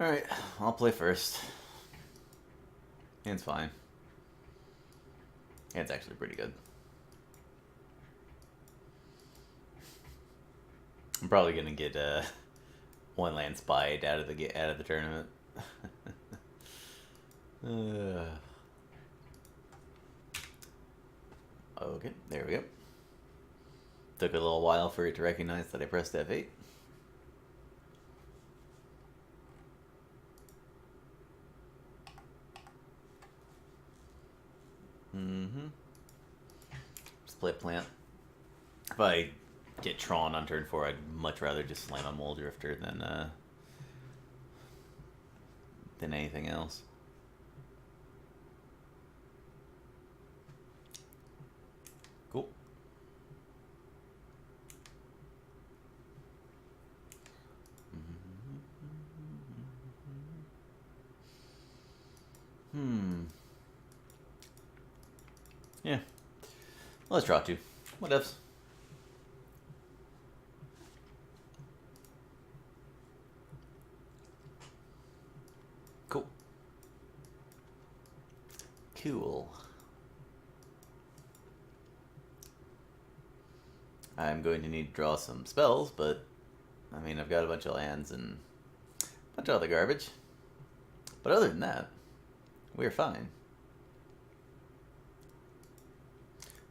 Alright, I'll play first. Hand's fine. Hand's actually pretty good. I'm probably gonna get one land spied out of the tournament. Okay, there we go. Took a little while for it to recognize that I pressed F8. Split plant. If I get Tron on turn 4, I'd much rather just slam a Mole Drifter than anything else. Cool. Yeah. Well, let's draw 2. What ifs? Cool. Cool. I'm going to need to draw some spells, but I mean, I've got a bunch of lands and a bunch of other garbage. But other than that, we're fine.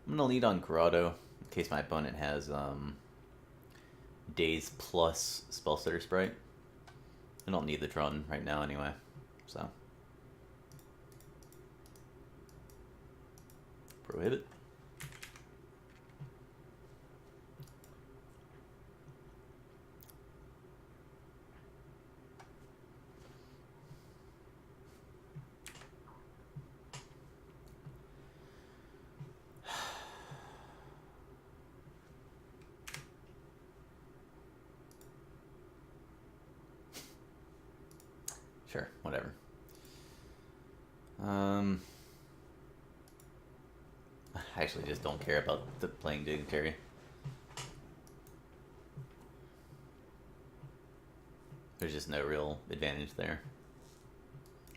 I'm gonna lead on Corrado in case my opponent has Daze plus Spellstutter Sprite. I don't need the Tron right now anyway, so prohibit. Sure, whatever. I actually just don't care about the playing Dignitary. There's just no real advantage there.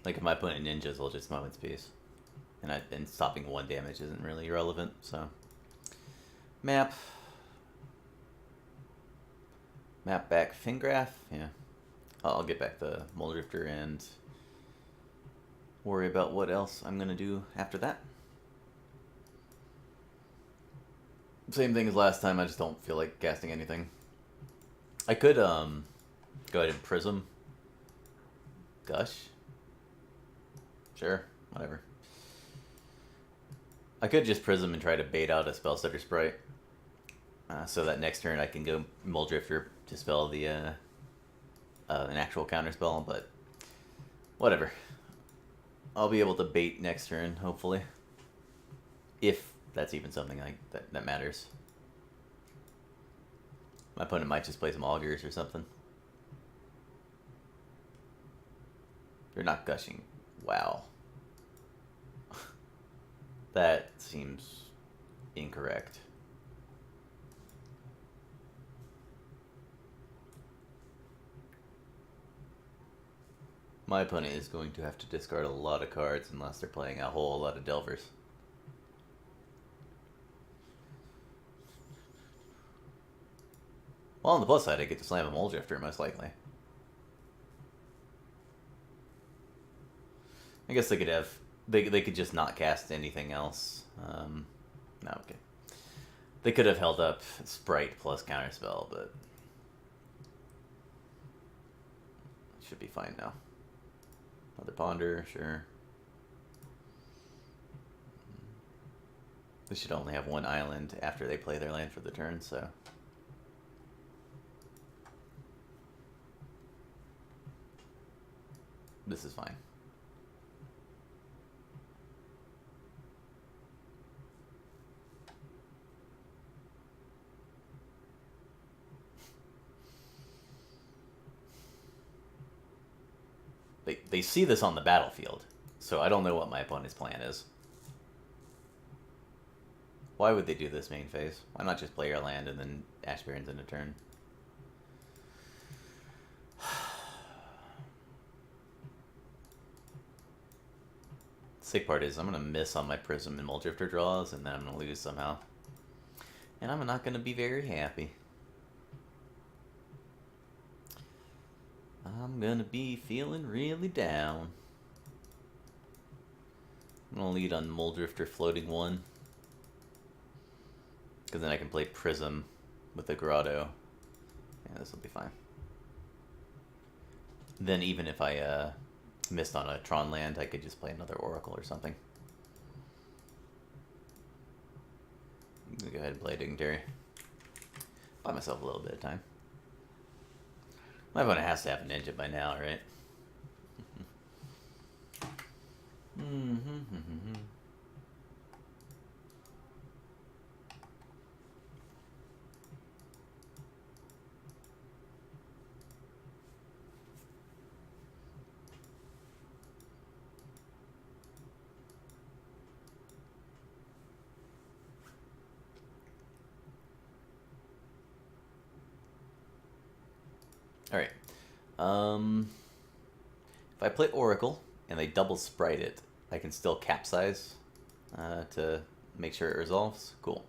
Like, if my opponent ninjas, I'll just Moment's Peace. And stopping 1 damage isn't really relevant, so. Map. Map back Fingraph, yeah. I'll get back the Mole Drifter and worry about what else I'm gonna do after that. Same thing as last time, I just don't feel like casting anything. I could go ahead and Prism. Gush. Sure, whatever. I could just Prism and try to bait out a Spellstutter Sprite. So that next turn I can go Mole Drifter to spell the an actual counterspell, but whatever. I'll be able to bait next turn, hopefully. If that's even something that matters. My opponent might just play some Augurs or something. They're not gushing. Wow. That seems incorrect. My opponent is going to have to discard a lot of cards unless they're playing a whole lot of Delvers. Well, on the plus side, I get to slam a Mole Drifter, most likely. I guess they could have... They could just not cast anything else. No, okay. They could have held up Sprite plus Counterspell, but... should be fine now. Another Ponder, sure. They should only have 1 island after they play their land for the turn, so... this is fine. They see this on the battlefield, so I don't know what my opponent's plan is. Why would they do this main phase? Why not just play your land and then Ash Barrens in a turn? Sick part is I'm going to miss on my Prism and Muldrifter draws, and then I'm going to lose somehow. And I'm not going to be very happy. I'm going to be feeling really down. I'm going to lead on Muldrifter floating 1. Because then I can play Prism with the Grotto. Yeah, this will be fine. Then even if I missed on a Tron land, I could just play another Oracle or something. I'm gonna go ahead and play a Dignitary. Buy myself a little bit of time. My opponent has to have a Ninja by now, right? Alright. If I play Oracle and they double sprite it, I can still capsize to make sure it resolves. Cool.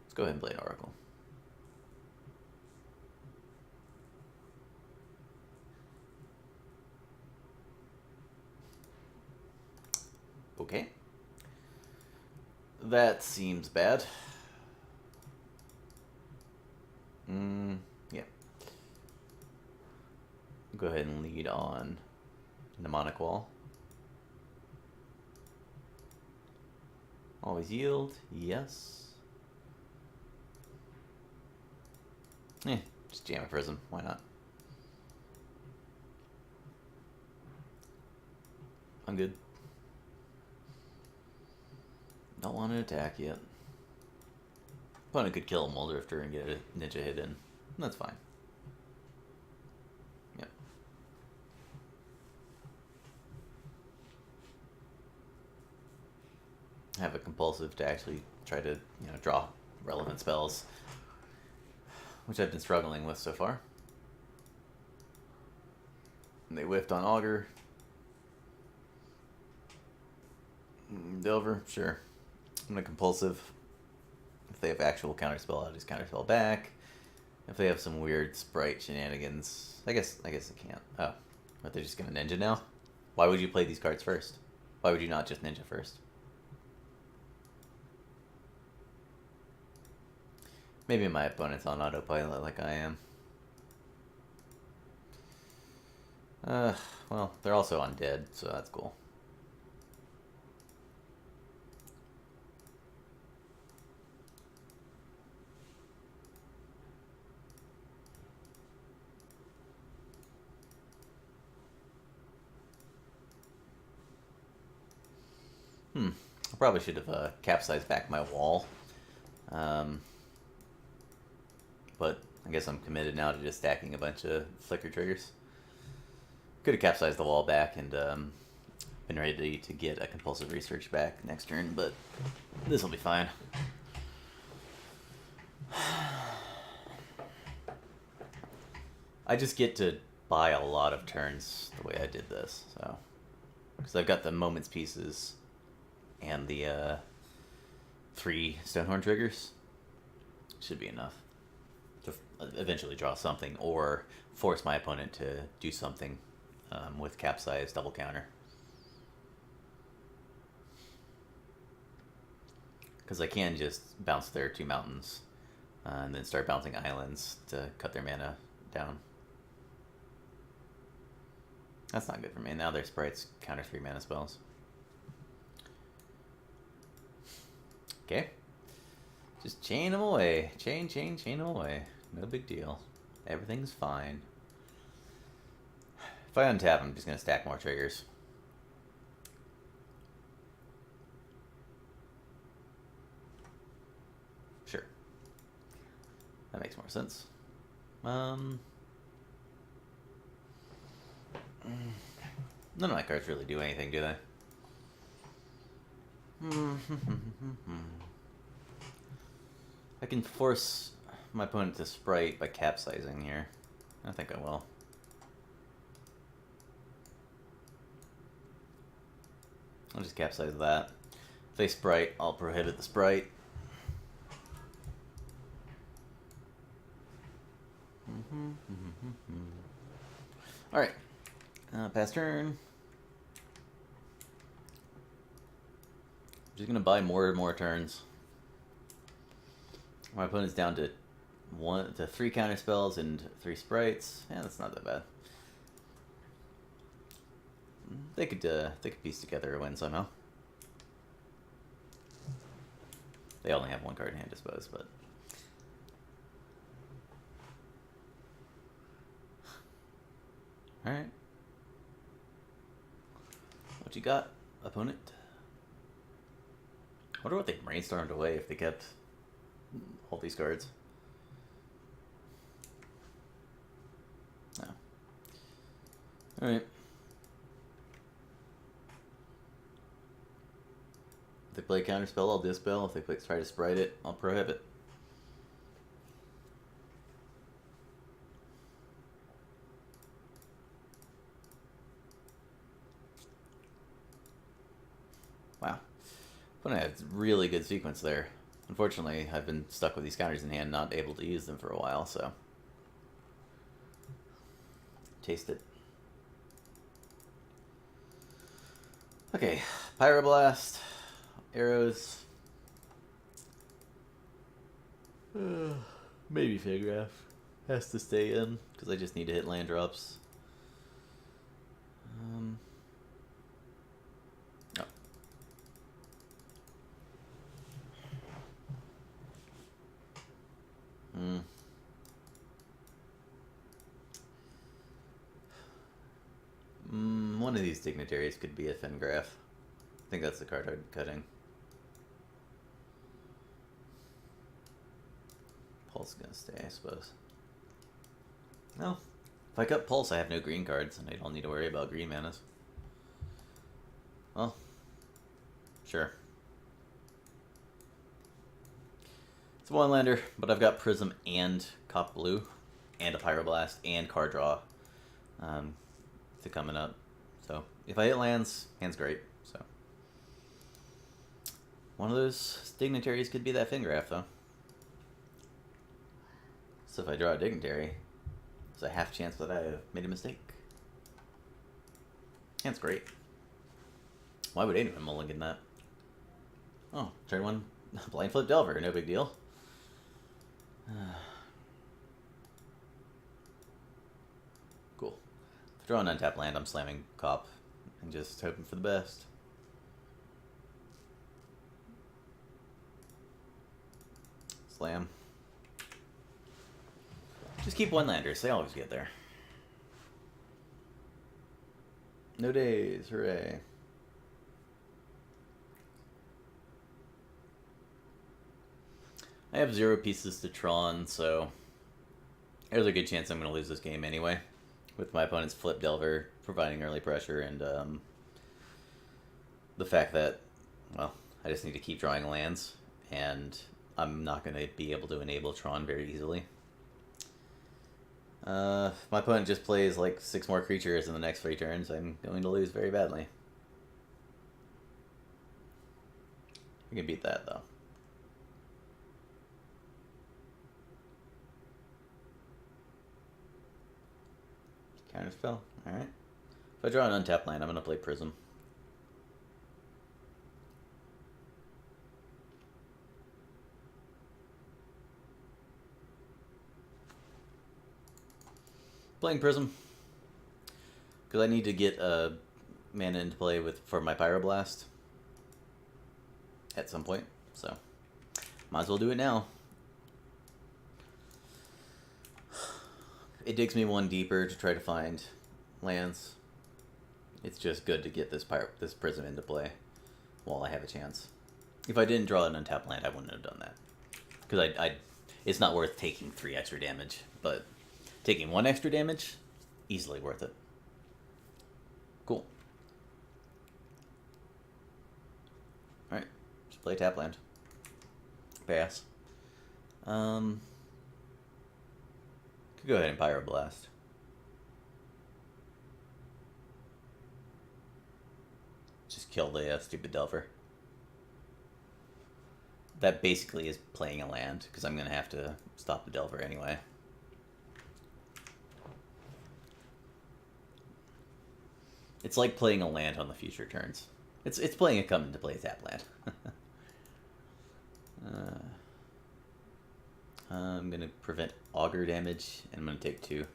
Let's go ahead and play an Oracle. Okay. That seems bad. Yeah. Go ahead and lead on Mnemonic Wall. Always yield, yes. Just jam a Prism, why not? I'm good. Don't want to attack yet. Opponent could kill a Muldrifter and get a Ninja hit in. That's fine. Yep. Have a compulsive to actually try to, draw relevant spells, which I've been struggling with so far. And they whiffed on Augur. Delver, sure. I'm gonna compulsive. If they have actual counterspell, I'll just counterspell back. If they have some weird sprite shenanigans, I guess I can't. Oh, but they're just gonna Ninja now? Why would you play these cards first? Why would you not just Ninja first? Maybe my opponent's on autopilot like I am. Well, they're also undead, so that's cool. I probably should have capsized back my wall. But I guess I'm committed now to just stacking a bunch of flicker triggers. Could have capsized the wall back and been ready to get a compulsive research back next turn, but this will be fine. I just get to buy a lot of turns the way I did this, so because I've got the moments pieces and the 3 Stonehorn triggers. Should be enough to eventually draw something or force my opponent to do something with capsize double counter. Because I can just bounce their 2 mountains and then start bouncing islands to cut their mana down. That's not good for me. Now their sprites counter 3 mana spells. Okay. Just chain them away. Chain them away. No big deal. Everything's fine. If I untap, I'm just going to stack more triggers. Sure. That makes more sense. None of my cards really do anything, do they? I can force my opponent to sprite by capsizing here. I think I will. I'll just capsize that. If they sprite, I'll prohibit the sprite. Alright. Pass turn. Just gonna buy more and more turns. My opponent's down to 3 counter spells and 3 sprites. Yeah, that's not that bad. They could piece together a win somehow. They only have 1 card in hand, I suppose, but alright. What you got, opponent? I wonder what they brainstormed away if they kept all these cards. No. Alright. If they play counterspell, I'll dispel. If they try to sprite it, I'll prohibit. Wow. But I had a really good sequence there. Unfortunately, I've been stuck with these counters in hand, not able to use them for a while, so. Taste it. Okay, Pyroblast, arrows. Maybe Figgraph. Has to stay in, because I just need to hit land drops. One of these dignitaries could be a Fingraph. I think that's the card I'm cutting. Pulse is gonna stay, I suppose. No. If I cut Pulse, I have no green cards, and I don't need to worry about green manas. Well, sure. It's a 1-lander, but I've got Prism and Cop Blue, and a Pyroblast, and card draw to coming up. So, if I hit lands, hand's great. So, one of those dignitaries could be that Fingraph, though. So if I draw a dignitary, there's a half chance that I have made a mistake. Hand's great. Why would anyone mulligan that? Oh, turn 1, blind flip Delver, no big deal. Cool. If I draw an untapped land, I'm slamming Cop and just hoping for the best. Slam. Just keep 1-landers, they always get there. No days, hooray. I have 0 pieces to Tron, so there's a good chance I'm going to lose this game anyway, with my opponent's Flip Delver providing early pressure and the fact that, well, I just need to keep drawing lands, and I'm not going to be able to enable Tron very easily. If my opponent just plays like 6 more creatures in the next 3 turns, I'm going to lose very badly. We can beat that, though. Counterspell, alright. If I draw an untapped land, I'm going to play Prism. Playing Prism. Because I need to get a mana into play for my Pyroblast. At some point, so might as well do it now. It digs me 1 deeper to try to find lands. It's just good to get this Prism into play while I have a chance. If I didn't draw an untapped land, I wouldn't have done that. Because it's not worth taking 3 extra damage, but taking 1 extra damage, easily worth it. Cool. Alright, just play tap land. Pass. Could go ahead and Pyroblast. just kill the stupid Delver. That basically is playing a land, because I'm going to have to stop the Delver anyway. It's like playing a land on the future turns. It's playing a come into play tap land. I'm going to prevent auger damage, and I'm going to take 2.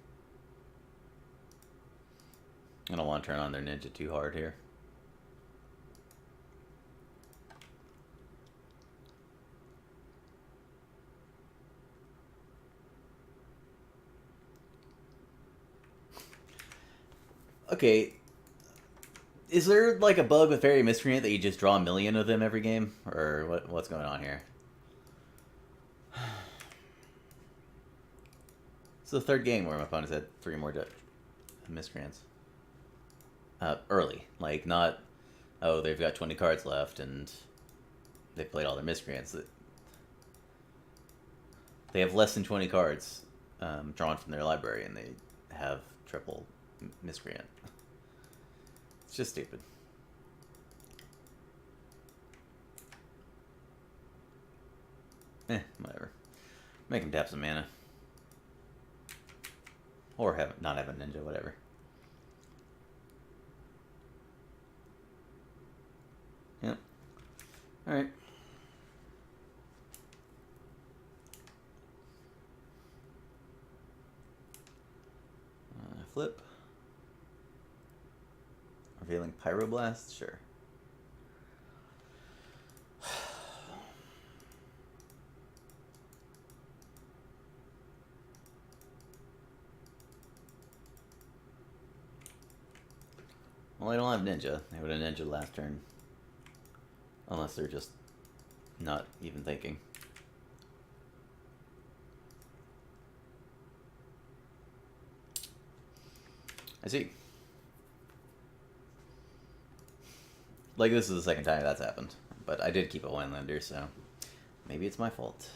I don't want to turn on their ninja too hard here. Okay, is there like a bug with Fairy Miscreant that you just draw a million of them every game? Or what's going on here? It's the third game where my opponent's had 3 more Miscreants. Early. Like, not, oh, they've got 20 cards left and they've played all their Miscreants. They have less than 20 cards drawn from their library and they have triple Miscreant. It's just stupid. Whatever. Make him tap some mana. Or not have a ninja, whatever. Yep. Alright. Flip. Revealing Pyroblast? Sure. Well, I don't have ninja. They would have ninja last turn. Unless they're just not even thinking. I see. Like, this is the second time that's happened. But I did keep a Winelander, so maybe it's my fault.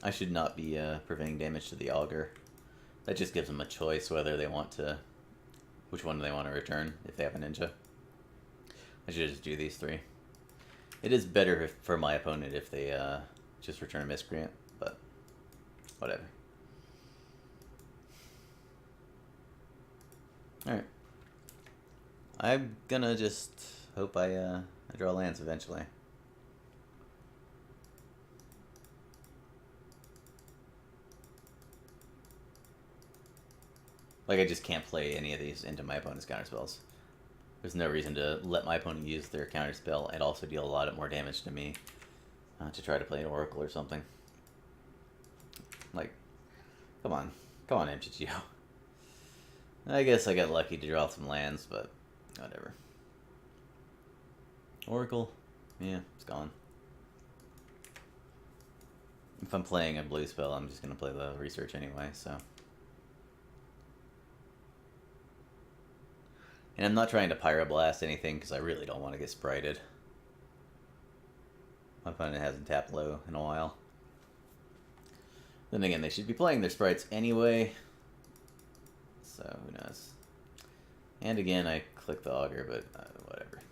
I should not be preventing damage to the Augur. That just gives them a choice whether they want to... Which one do they want to return if they have a ninja. I should just do these 3. It is better for my opponent if they just return a Miscreant, but whatever. Alright. I'm gonna just hope I draw lands eventually. Like, I just can't play any of these into my opponent's counterspells. There's no reason to let my opponent use their counterspell and also deal a lot more damage to me to try to play an Oracle or something. Like, come on. Come on, MTGO. I guess I got lucky to draw some lands, but whatever. Oracle? Yeah, it's gone. If I'm playing a blue spell, I'm just going to play the research anyway, so... And I'm not trying to Pyroblast anything because I really don't want to get sprited. My opponent hasn't tapped low in a while. Then again, they should be playing their sprites anyway. So, who knows. And again, I click the Augur, but whatever.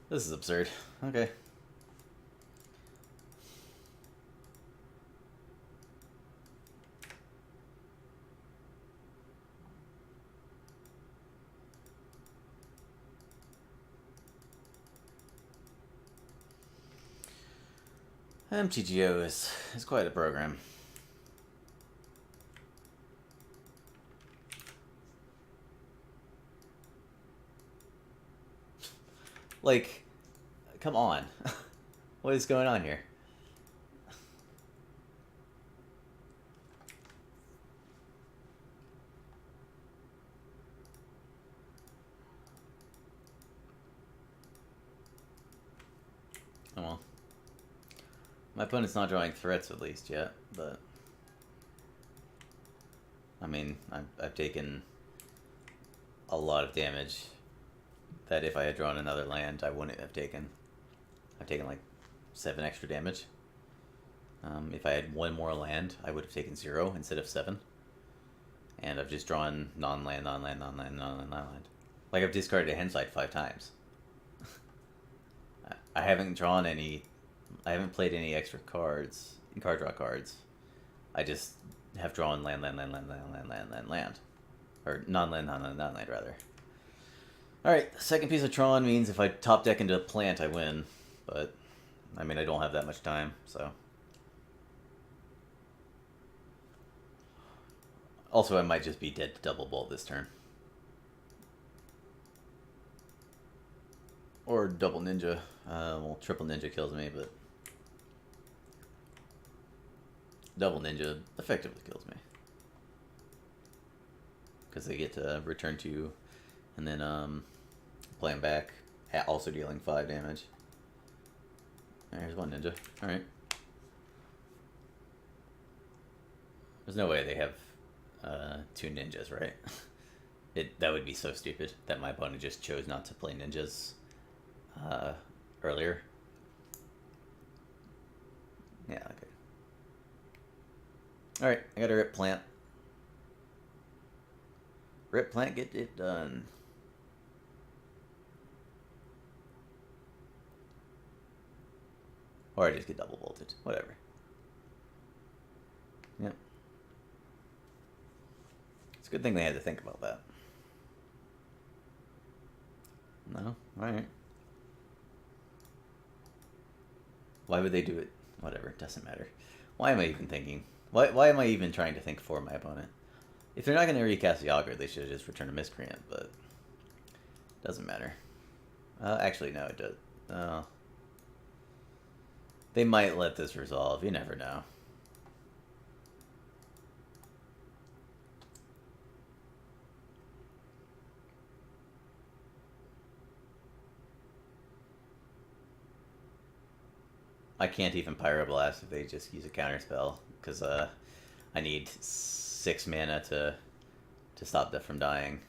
This is absurd. Okay. MTGO is quite a program. Like, come on. What is going on here? Oh well. My opponent's not drawing threats at least yet, but I mean, I've taken a lot of damage that if I had drawn another land, I wouldn't have taken. I've taken like 7 extra damage. If I had one more land, I would have taken 0 instead of 7. And I've just drawn non-land, non-land, non-land, non-land, non-land. Like I've discarded a Henside 5 times. I haven't drawn any. I haven't played any extra cards, card draw cards. I just have drawn land, land, land, land, land, land, land, land, land. Or non-land, non-land, non-land, rather. Alright, second piece of Tron means if I top deck into a plant, I win. But, I mean, I don't have that much time, so. Also, I might just be dead to double bolt this turn. Or double ninja. Well, triple ninja kills me, but double ninja effectively kills me. Because they get to return 2 and then play them back, also dealing 5 damage. There's one ninja. Alright. There's no way they have 2 ninjas, right? That would be so stupid that my opponent just chose not to play ninjas earlier. Yeah, okay. Alright, I got a rip plant. Rip plant, get it done. Or I just get double bolted. Whatever. Yep. It's a good thing they had to think about that. No? Alright. Why would they do it? Whatever, it doesn't matter. Why am I even thinking? Why am I even trying to think for my opponent? If they're not going to recast the Augur, they should have just returned a Miscreant, but it doesn't matter. Actually, no, it does. They might let this resolve. You never know. I can't even Pyroblast if they just use a counterspell, because I need 6 mana to stop that from dying.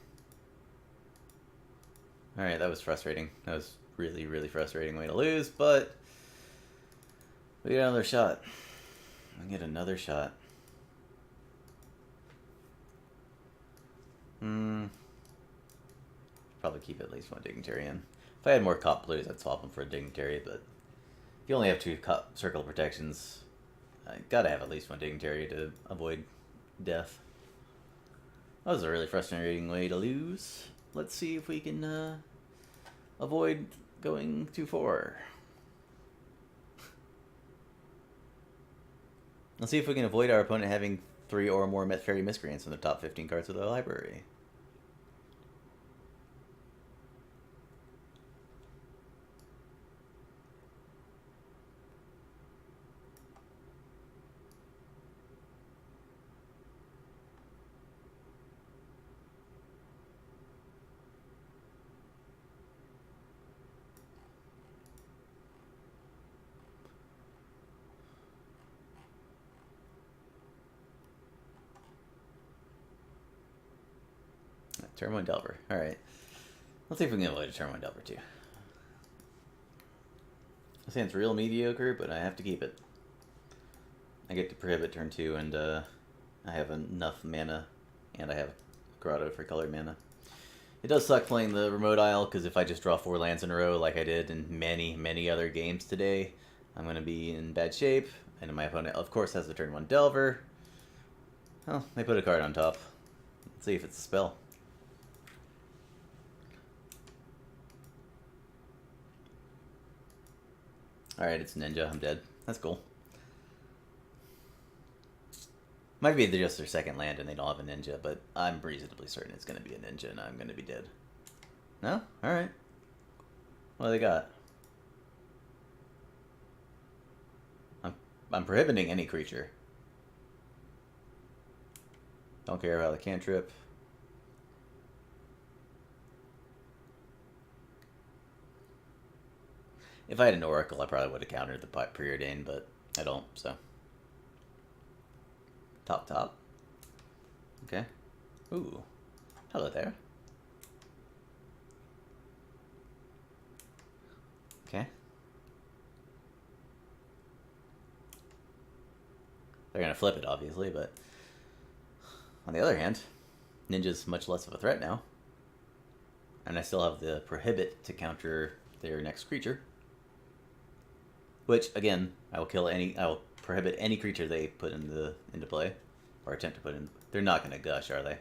Alright, that was frustrating. That was really, really frustrating way to lose, but we get another shot. We get another shot. Probably keep at least one Dignitarian. If I had more Cop Blues, I'd swap them for a Dignitary, but if you only have 2 circle protections, I gotta have at least one Dignitary to avoid death. That was a really frustrating way to lose. Let's see if we can avoid going 2-4. Let's see if we can avoid our opponent having 3 or more Fairy Miscreants in the top 15 cards of their library. Turn 1 Delver. Alright. Let's see if we can avoid a Turn 1 Delver too. This hand's real mediocre, but I have to keep it. I get to prohibit turn 2, and I have enough mana, and I have Grotto for colored mana. It does suck playing the Remote Isle, because if I just draw 4 lands in a row like I did in many, many other games today, I'm going to be in bad shape. And my opponent, of course, has the turn 1 Delver. Oh, they put a card on top. Let's see if it's a spell. Alright, it's Ninja. I'm dead. That's cool. Might be just their second land and they don't have a Ninja, but I'm reasonably certain it's going to be a Ninja and I'm going to be dead. No? Alright. What do they got? I'm prohibiting any creature. Don't care about the cantrip. If I had an Oracle, I probably would have countered the Preordain, but I don't, so. Top. Okay. Ooh. Hello there. Okay. They're gonna flip it, obviously, but on the other hand, Ninja's much less of a threat now. And I still have the Prohibit to counter their next creature. Which, again, I will prohibit any creature they put into play. Or attempt to put in. They're not gonna gush, are they?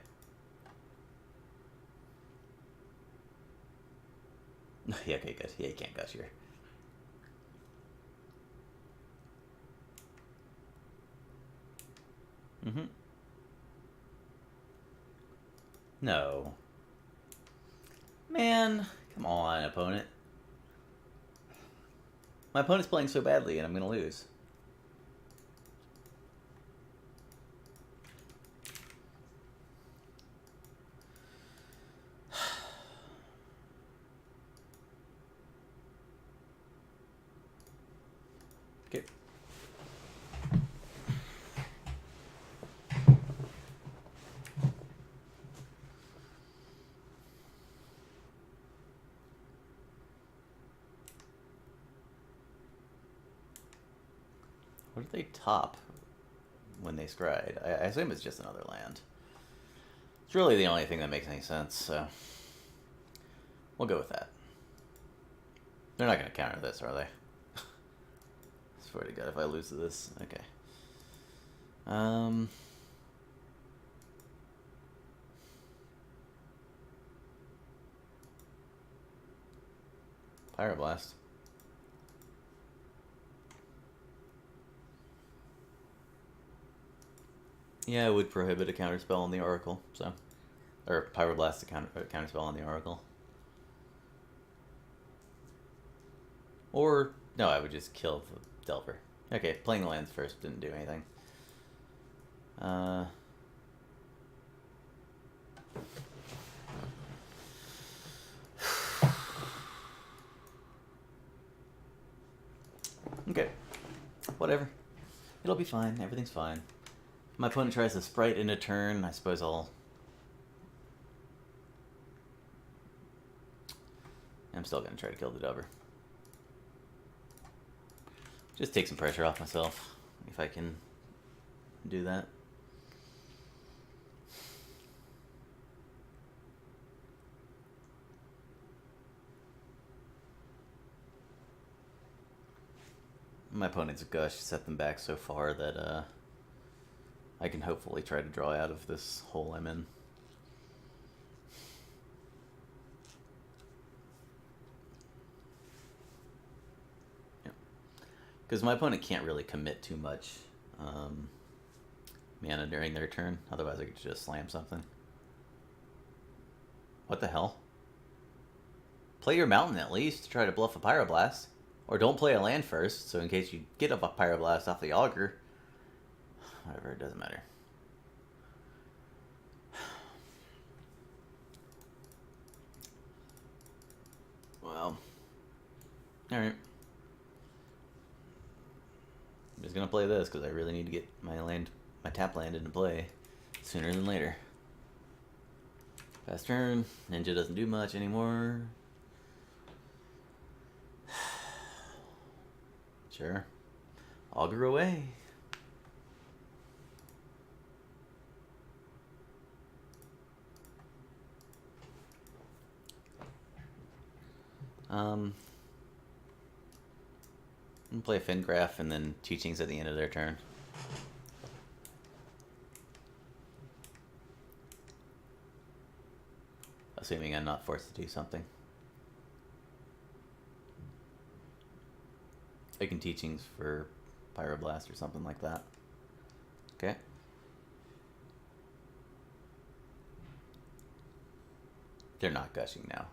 Yeah, okay, good. Yeah, you can't gush here. Mm-hmm. No. Man, come on, opponent. My opponent's playing so badly, and I'm gonna lose. Okay. What did they top when they scryed? I assume it's just another land. It's really the only thing that makes any sense, so we'll go with that. They're not going to counter this, are they? Swear to God, if I lose to this, okay. Pyroblast. Yeah, I would prohibit a counterspell on the Oracle, so. Or Pyroblast a counterspell on the Oracle. Or, no, I would just kill the Delver. Okay, playing the lands first didn't do anything. Okay, whatever. It'll be fine, everything's fine. If my opponent tries to Sprite in a turn, I suppose I'm still gonna try to kill the Delver. Just take some pressure off myself, if I can do that. My opponent's gush set them back so far that I can hopefully try to draw out of this hole I'm in. Because my opponent can't really commit too much mana during their turn. Otherwise I could just slam something. What the hell? Play your mountain at least to try to bluff a Pyroblast. Or don't play a land first, so in case you get up a Pyroblast off the Augur. Whatever, it doesn't matter. Well. Alright. I'm just gonna play this because I really need to get my tap land into play sooner than later. Fast turn. Ninja doesn't do much anymore. Sure. Augur away. I'm gonna play Fingraph and then Teachings at the end of their turn. Assuming I'm not forced to do something. I can Teachings for Pyroblast or something like that. Okay. They're not gushing now.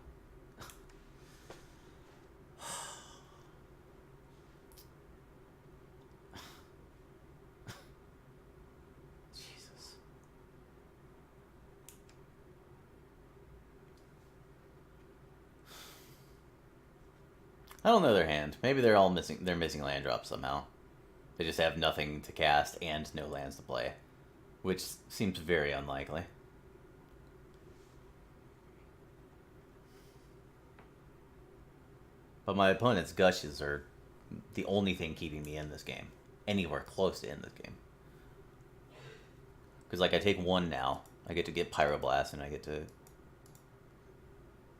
Jesus. I don't know their hand. Maybe they're all missing. They're missing land drops somehow. They just have nothing to cast and no lands to play, which seems very unlikely. But my opponent's Gushes are the only thing keeping me in this game. Anywhere close to in this game. Because, like, I take one now. I get to get Pyroblast, and I get to...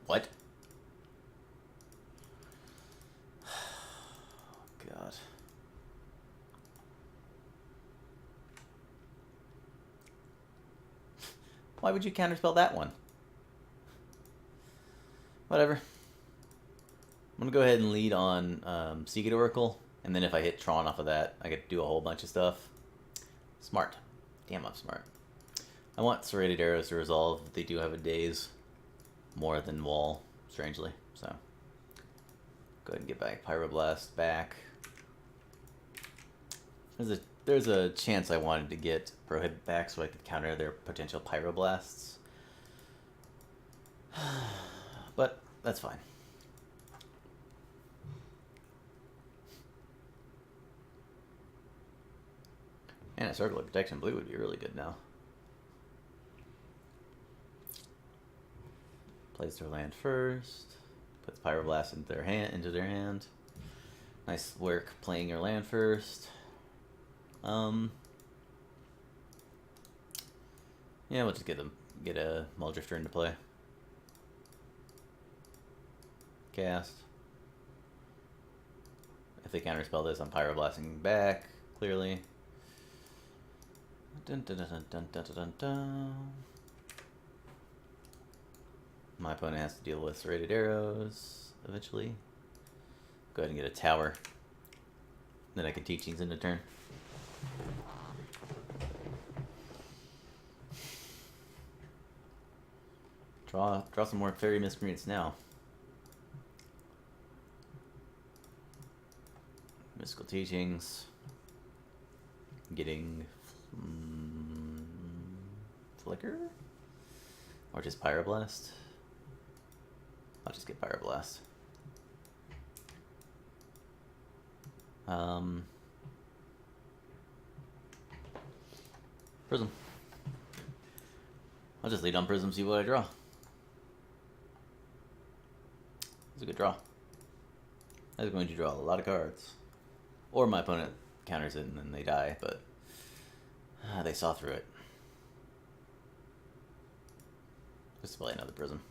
What? God. Why would you counterspell that one? Whatever. I'm going to go ahead and lead on Secret Oracle, and then if I hit Tron off of that, I get to do a whole bunch of stuff. Smart. Damn, I'm smart. I want Serrated Arrows to resolve. They do have a daze more than Wall, strangely, so go ahead and get back Pyroblast back. There's a chance I wanted to get Prohibit back so I could counter their potential Pyroblasts. But that's fine. And a Circle of Protection blue would be really good now. Plays their land first. Puts Pyroblast into their hand. Nice work playing your land first. Yeah, we'll just get a Muldrifter into play. Cast. If they counterspell this, I'm Pyroblasting back, clearly. Dun, dun, dun, dun, dun, dun, dun. My opponent has to deal with Serrated Arrows eventually. Go ahead and get a tower. Then I can Teachings into turn. Draw some more Fairy Miscreants now. Mystical Teachings. Getting Flicker? Or just Pyroblast? I'll just get Pyroblast. Prism. I'll just lead on Prism, see what I draw. It's a good draw. I was going to draw a lot of cards. Or my opponent counters it and then they die, but they saw through it. Just play another Prism.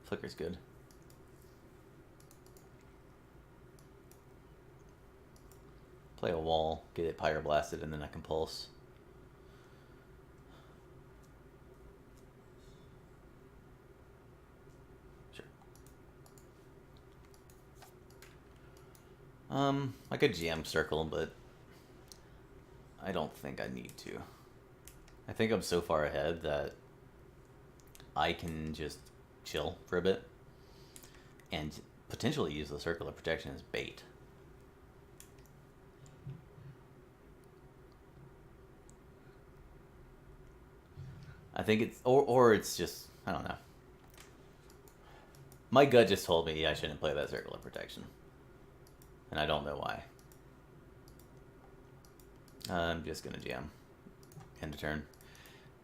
Flicker's good. Play a Wall, get it Pyroblasted, and then I can Pulse. Sure. I could GM Circle, but I don't think I need to. I think I'm so far ahead that I can just chill for a bit and potentially use the Circle of Protection as bait. I think it's, or it's just, I don't know. My gut just told me I shouldn't play that Circle of Protection. And I don't know why. I'm just gonna jam. End of turn.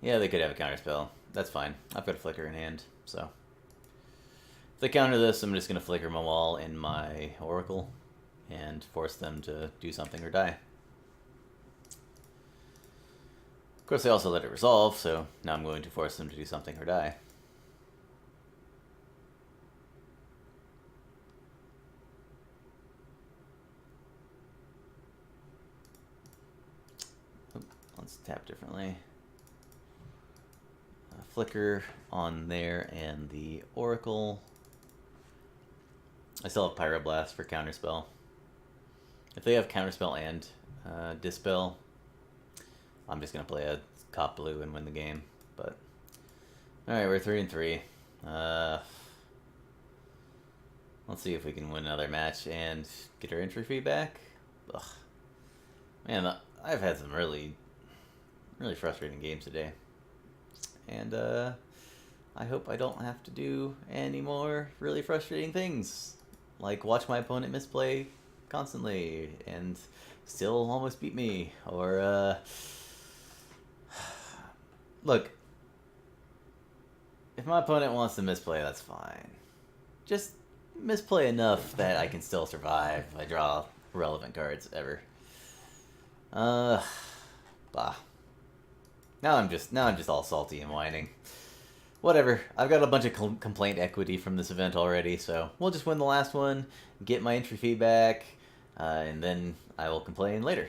Yeah, they could have a counterspell. That's fine. I've got a Flicker in hand, so. If they counter this, I'm just gonna Flicker my Wall in my Oracle and force them to do something or die. Of course, they also let it resolve, so now I'm going to force them to do something or die. Let's tap differently. Flicker on there and the Oracle. I still have Pyroblast for Counterspell. If they have Counterspell and Dispel, I'm just going to play a Cop Blue and win the game. But alright, we're 3-3. Let's see if we can win another match and get our entry fee back. Ugh. Man, I've had some really frustrating games today. And I hope I don't have to do any more really frustrating things, like watch my opponent misplay constantly and still almost beat me, or look, if my opponent wants to misplay, that's fine. Just misplay enough that I can still survive if I draw relevant cards ever. Bah. Now I'm just all salty and whining. Whatever. I've got a bunch of complaint equity from this event already, so we'll just win the last one, get my entry fee back, and then I will complain later.